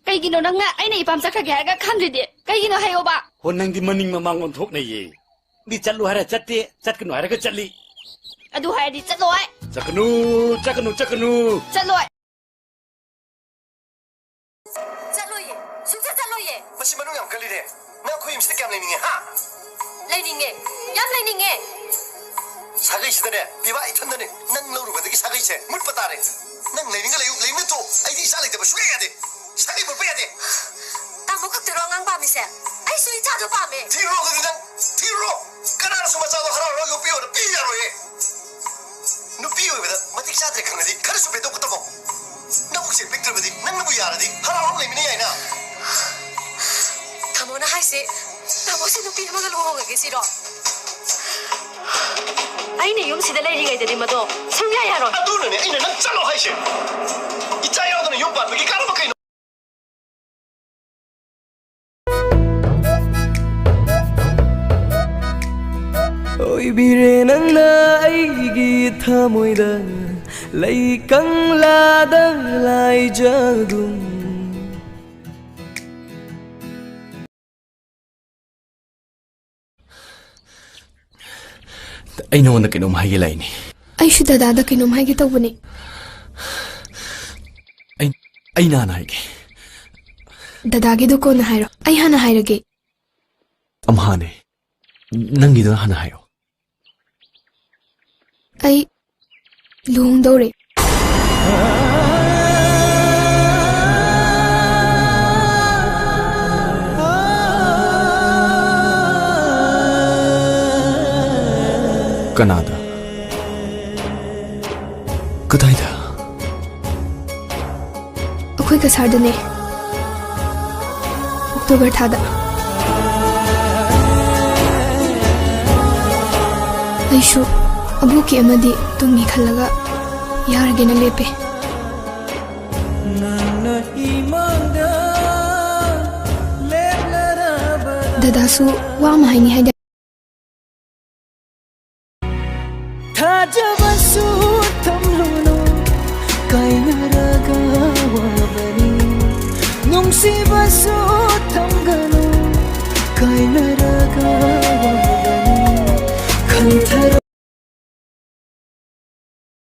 Kaigino na nga ay naipam sa kagaya kandri di. Kaigino hayo ba? Honang di maning mamangon thok na ye. Di chalu hara chatte, chat kanu hara ka chatli. Adu hara di chatloy. Chakanu. Chatloy. Chatloy. Sunsa chatloy. Masi manung yang kali de. Na ko im stikam lening ha. Lening yam lening 사기 시대에 비바 이천년에 난 너로 받기 사기 세 물바다래 난 레닝가 레닝 또 아이디 살이 되면 수행해야 돼 사기 못 빼야 돼 따모 각 들어간 밤이세 아이 수이 자주 밤에 뒤로 그냥 뒤로 까나라서 맞아도 하라고 이거 삐어는 삐야로 해 너 삐어보다 마틱 사들이 강하디 가르쳐 배도 붙어 나 혹시 백들보디 난 누구 야라디 하라고 레미네 야이나 타모나 하이세 타모시 누 삐마가 로호가 계시러 아이네 용시대 레이리가이데 디마도 성야야로 아두는 아이네 난 잘로 하이세 이 짜야도는 용반 그게 까르바카이 Ôi bire nang na aigi thamoida lai kang la da lai jadum Ay nonda kinom hagi lai ni. Ay shu dada kinom hagi tawbani. Ay nana hagi. Dadagi do ko na hayro. Ay hana hayrage. Amhane. Nangi do hana hayo. Ay luhong dore. Kanada. Kadaida. Akoy kasarda ne. October thada. Aishu abuki amadi tungi khalaga yarage na lepe. Dadasu wa mahini haida. Tajabasu tamlono kainaraga wabani nungsibasu tamgano kainaraga wabani kantara